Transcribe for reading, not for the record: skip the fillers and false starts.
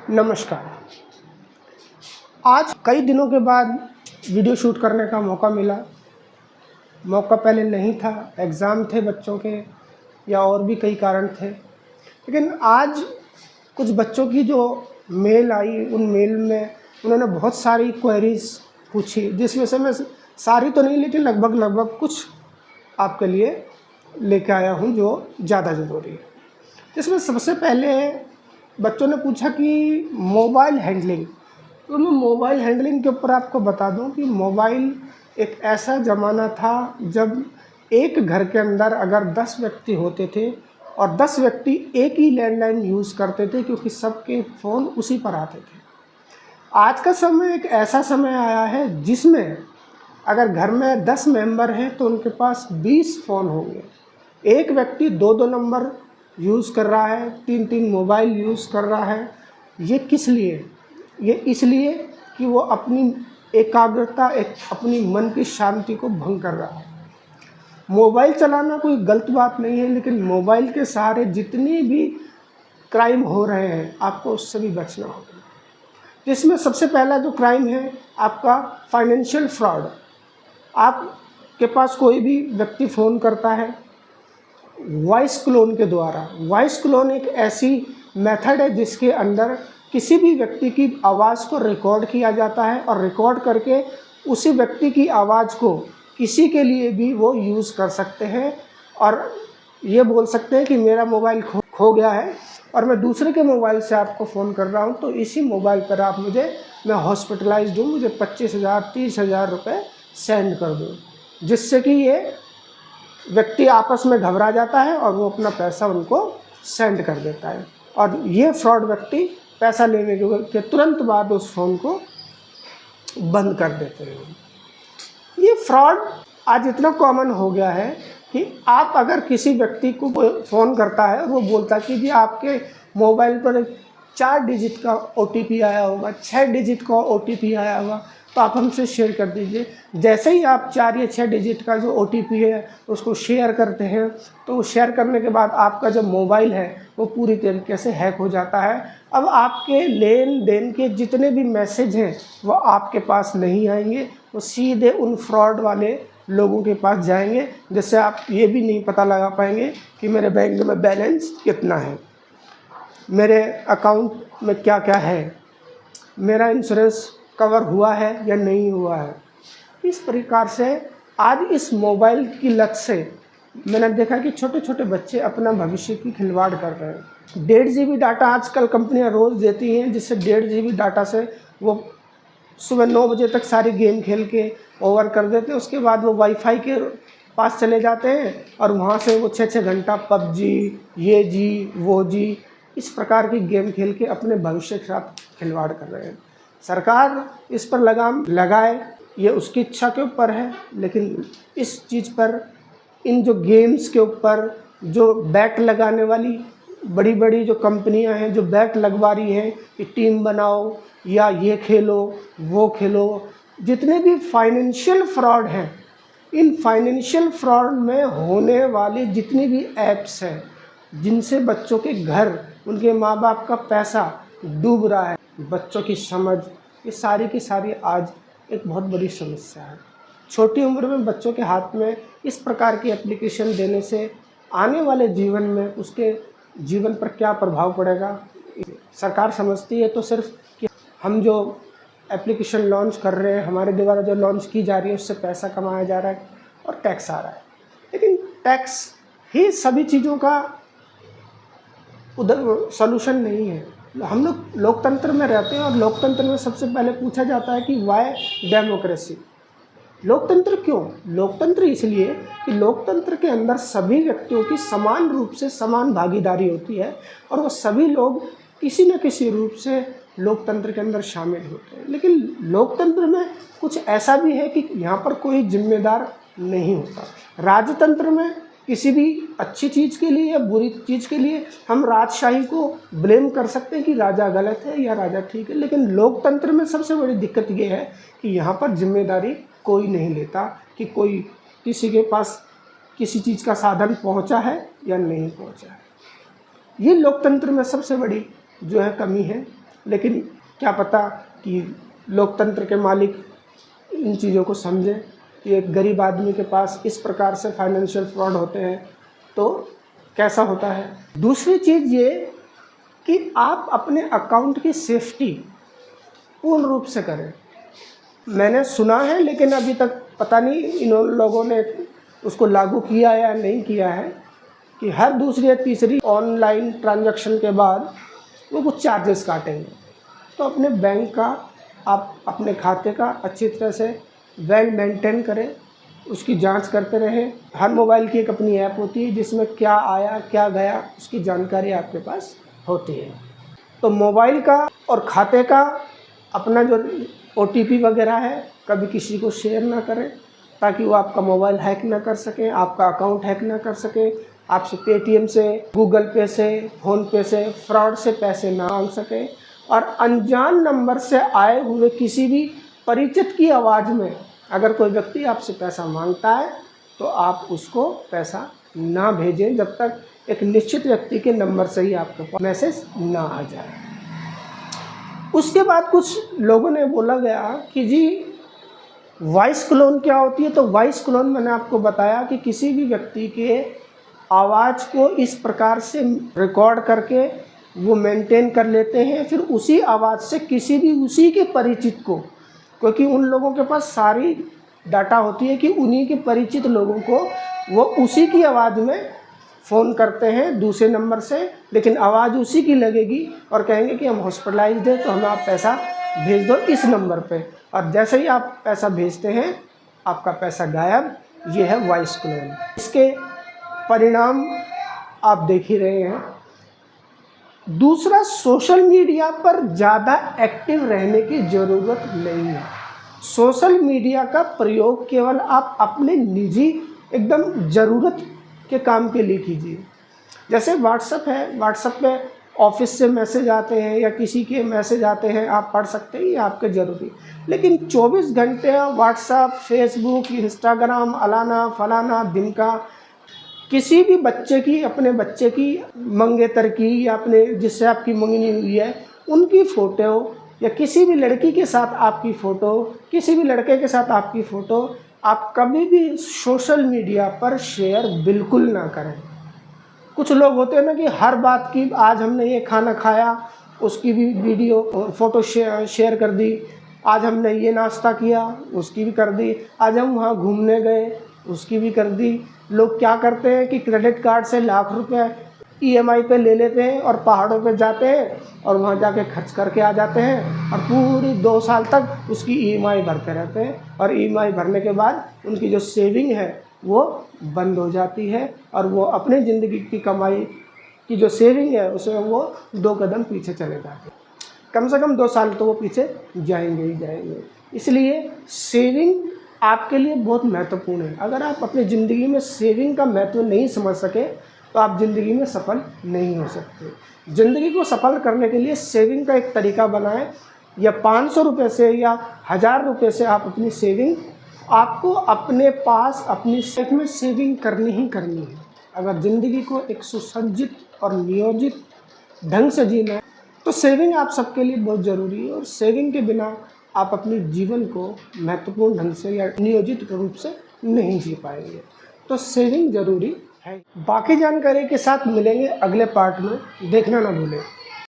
नमस्कार। आज कई दिनों के बाद वीडियो शूट करने का मौका मिला। मौका पहले नहीं था, एग्ज़ाम थे बच्चों के या और भी कई कारण थे। लेकिन आज कुछ बच्चों की जो मेल आई, उन मेल में उन्होंने बहुत सारी क्वेरीज़ पूछी, जिसमें से मैं सारी तो नहीं लेकिन लगभग कुछ आपके लिए लेके आया हूँ जो ज़्यादा ज़रूरी है। जिसमें सबसे पहले बच्चों ने पूछा कि मोबाइल हैंडलिंग। तो मैं मोबाइल हैंडलिंग के ऊपर आपको बता दूं कि मोबाइल एक ऐसा ज़माना था जब एक घर के अंदर अगर 10 व्यक्ति होते थे और 10 व्यक्ति एक ही लैंडलाइन यूज़ करते थे, क्योंकि सबके फ़ोन उसी पर आते थे। आज का समय एक ऐसा समय आया है जिसमें अगर घर में 10 मेंबर हैं तो उनके पास 20 फ़ोन होंगे। एक व्यक्ति 2-2 नंबर यूज़ कर रहा है, 3-3 मोबाइल यूज़ कर रहा है। ये किस लिए? ये इसलिए कि वो अपनी एकाग्रता, अपनी मन की शांति को भंग कर रहा है। मोबाइल चलाना कोई गलत बात नहीं है, लेकिन मोबाइल के सहारे जितनी भी क्राइम हो रहे हैं, आपको उससे भी बचना होगा। जिसमें सबसे पहला जो क्राइम है आपका फाइनेंशियल फ्रॉड। आपके पास कोई भी व्यक्ति फ़ोन करता है वॉइस क्लोन के द्वारा। वॉइस क्लोन एक ऐसी मेथड है जिसके अंदर किसी भी व्यक्ति की आवाज़ को रिकॉर्ड किया जाता है और रिकॉर्ड करके उसी व्यक्ति की आवाज़ को किसी के लिए भी वो यूज़ कर सकते हैं और ये बोल सकते हैं कि मेरा मोबाइल खो गया है और मैं दूसरे के मोबाइल से आपको फ़ोन कर रहा हूँ, तो इसी मोबाइल पर आप मैं हॉस्पिटलाइज्ड हूँ, मुझे 25,000 30,000 रुपये सेंड कर दो। जिससे कि ये व्यक्ति आपस में घबरा जाता है और वो अपना पैसा उनको सेंड कर देता है और ये फ्रॉड व्यक्ति पैसा लेने के तुरंत बाद उस फ़ोन को बंद कर देते हैं। ये फ्रॉड आज इतना कॉमन हो गया है कि आप अगर किसी व्यक्ति को फ़ोन करता है, वो बोलता है कि जी आपके मोबाइल पर 4 डिजिट का OTP आया होगा, 6 डिजिट का OTP आया होगा, तो आप हमसे शेयर कर दीजिए। जैसे ही आप 4 या 6 डिजिट का जो OTP है उसको शेयर करते हैं, तो शेयर करने के बाद आपका जो मोबाइल है वो पूरी तरीके से हैक हो जाता है। अब आपके लेन देन के जितने भी मैसेज हैं वो आपके पास नहीं आएंगे, वो सीधे उन फ्रॉड वाले लोगों के पास जाएंगे, जिससे आप ये भी नहीं पता लगा पाएंगे कि मेरे बैंक में बैलेंस कितना है, मेरे अकाउंट में क्या क्या है, मेरा इंश्योरेंस कवर हुआ है या नहीं हुआ है। इस प्रकार से आज इस मोबाइल की लत से मैंने देखा कि छोटे छोटे बच्चे अपना भविष्य की खिलवाड़ कर रहे हैं। 1.5 GB डाटा आजकल कंपनियां रोज़ देती हैं, जिससे 1.5 GB डाटा से वो सुबह 9 बजे तक सारी गेम खेल के ओवर कर देते हैं। उसके बाद वो वाईफाई के पास चले जाते हैं और वहाँ से वो 6-6 घंटा पबजी, ये जी वो जी, इस प्रकार की गेम खेल के अपने भविष्य के साथ खिलवाड़ कर रहे हैं। सरकार इस पर लगाम लगाए, ये उसकी इच्छा के ऊपर है, लेकिन इस चीज़ पर, इन जो गेम्स के ऊपर जो बैट लगाने वाली बड़ी बड़ी जो कंपनियां हैं जो बैट लगवा रही हैं कि टीम बनाओ या ये खेलो वो खेलो, जितने भी फाइनेंशियल फ्रॉड हैं, इन फाइनेंशियल फ्रॉड में होने वाली जितनी भी ऐप्स हैं जिनसे बच्चों के घर, उनके माँ बाप का पैसा डूब रहा है, बच्चों की समझ, ये सारी की सारी आज एक बहुत बड़ी समस्या है। छोटी उम्र में बच्चों के हाथ में इस प्रकार की एप्लीकेशन देने से आने वाले जीवन में उसके जीवन पर क्या प्रभाव पड़ेगा, सरकार समझती है तो सिर्फ कि हम जो एप्लीकेशन लॉन्च कर रहे हैं, हमारे द्वारा जो लॉन्च की जा रही है उससे पैसा कमाया जा रहा है और टैक्स आ रहा है, लेकिन टैक्स ही सभी चीज़ों का उधर सॉल्यूशन नहीं है। हम लोग लोकतंत्र में रहते हैं और लोकतंत्र में सबसे पहले पूछा जाता है कि वाई डेमोक्रेसी। लोकतंत्र क्यों? लोकतंत्र इसलिए कि लोकतंत्र के अंदर सभी व्यक्तियों की समान रूप से समान भागीदारी होती है और वो सभी लोग किसी न किसी रूप से लोकतंत्र के अंदर शामिल होते हैं। लेकिन लोकतंत्र में कुछ ऐसा भी है कि यहाँ पर कोई जिम्मेदार नहीं होता। राजतंत्र में किसी भी अच्छी चीज़ के लिए या बुरी चीज़ के लिए हम राजशाही को ब्लेम कर सकते हैं कि राजा गलत है या राजा ठीक है, लेकिन लोकतंत्र में सबसे बड़ी दिक्कत ये है कि यहाँ पर जिम्मेदारी कोई नहीं लेता कि कोई किसी के पास किसी चीज़ का साधन पहुँचा है या नहीं पहुँचा है। ये लोकतंत्र में सबसे बड़ी जो है कमी है। लेकिन क्या पता कि लोकतंत्र के मालिक इन चीज़ों को समझें कि एक गरीब आदमी के पास इस प्रकार से फाइनेंशियल फ्रॉड होते हैं तो कैसा होता है। दूसरी चीज़ ये कि आप अपने अकाउंट की सेफ्टी पूर्ण रूप से करें। मैंने सुना है लेकिन अभी तक पता नहीं इन लोगों ने उसको लागू किया या नहीं किया है कि हर दूसरी या तीसरी ऑनलाइन ट्रांजैक्शन के बाद वो कुछ चार्जेस काटेंगे। तो अपने बैंक का, आप अपने खाते का अच्छी तरह से वेल मेंटेन करें, उसकी जांच करते रहें। हर मोबाइल की एक अपनी ऐप होती है जिसमें क्या आया क्या गया उसकी जानकारी आपके पास होती है। तो मोबाइल का और खाते का अपना जो OTP वगैरह है कभी किसी को शेयर ना करें ताकि वो आपका मोबाइल हैक ना कर सकें, आपका अकाउंट हैक ना कर सकें, आपसे पेटीएम से, गूगल पे से, फ़ोनपे से, फ्रॉड से पैसे ना मांग सकें। और अनजान नंबर से आए हुए किसी भी परिचित की आवाज़ में अगर कोई व्यक्ति आपसे पैसा मांगता है तो आप उसको पैसा ना भेजें जब तक एक निश्चित व्यक्ति के नंबर से ही आपके पास मैसेज ना आ जाए। उसके बाद कुछ लोगों ने बोला गया कि जी वॉइस क्लोन क्या होती है। तो वॉइस क्लोन मैंने आपको बताया कि किसी भी व्यक्ति के आवाज़ को इस प्रकार से रिकॉर्ड करके वो मेंटेन कर लेते हैं, फिर उसी आवाज़ से किसी भी उसी के परिचित को, क्योंकि उन लोगों के पास सारी डाटा होती है कि उन्हीं के परिचित लोगों को वो उसी की आवाज़ में फ़ोन करते हैं दूसरे नंबर से, लेकिन आवाज़ उसी की लगेगी और कहेंगे कि हम हॉस्पिटलाइज्ड हैं तो हमें आप पैसा भेज दो इस नंबर पे। और जैसे ही आप पैसा भेजते हैं आपका पैसा गायब। ये है वॉइस क्लोन। इसके परिणाम आप देख ही रहे हैं। दूसरा, सोशल मीडिया पर ज़्यादा एक्टिव रहने की ज़रूरत नहीं है। सोशल मीडिया का प्रयोग केवल आप अपने निजी एकदम ज़रूरत के काम के लिए कीजिए। जैसे व्हाट्सएप है, व्हाट्सएप पे ऑफिस से मैसेज आते हैं या किसी के मैसेज आते हैं, आप पढ़ सकते हैं, ये आपके ज़रूरी। लेकिन 24 घंटे व्हाट्सएप, फेसबुक, इंस्टाग्राम, अलाना फलाना ढिमका, किसी भी बच्चे की, अपने बच्चे की मंगेतर की या अपने जिससे आपकी मंगनी हुई है उनकी फ़ोटो, या किसी भी लड़की के साथ आपकी फ़ोटो, किसी भी लड़के के साथ आपकी फ़ोटो आप कभी भी सोशल मीडिया पर शेयर बिल्कुल ना करें। कुछ लोग होते हैं ना कि हर बात की, आज हमने ये खाना खाया उसकी भी वीडियो फ़ोटो शेयर कर दी, आज हमने ये नाश्ता किया उसकी भी कर दी, आज हम वहाँ घूमने गए उसकी भी कर दी। लोग क्या करते हैं कि क्रेडिट कार्ड से लाख रुपए EMI पे ले लेते हैं और पहाड़ों पे जाते हैं और वहाँ जाके खर्च करके आ जाते हैं और पूरी 2 साल तक उसकी EMI भरते रहते हैं। और EMI भरने के बाद उनकी जो सेविंग है वो बंद हो जाती है और वो अपने ज़िंदगी की कमाई की जो सेविंग है उसमें वो 2 कदम पीछे चले जाते हैं। कम से कम 2 साल तो वो पीछे जाएंगे ही जाएंगे। इसलिए सेविंग आपके लिए बहुत महत्वपूर्ण है। अगर आप अपनी ज़िंदगी में सेविंग का महत्व नहीं समझ सके तो आप ज़िंदगी में सफल नहीं हो सकते। ज़िंदगी को सफल करने के लिए सेविंग का एक तरीका बनाएं, या 500 रुपये से या 1000 रुपये से आप अपनी सेविंग, आपको अपने पास अपनी लाइफ में सेविंग करनी ही करनी है। अगर ज़िंदगी को एक सुसज्जित और नियोजित ढंग से जीना है तो सेविंग आप सबके लिए बहुत ज़रूरी है। और सेविंग के बिना आप अपने जीवन को महत्वपूर्ण ढंग से या नियोजित रूप से नहीं जी पाएंगे। तो सेविंग ज़रूरी है। बाकी जानकारी के साथ मिलेंगे अगले पार्ट में, देखना ना भूलें।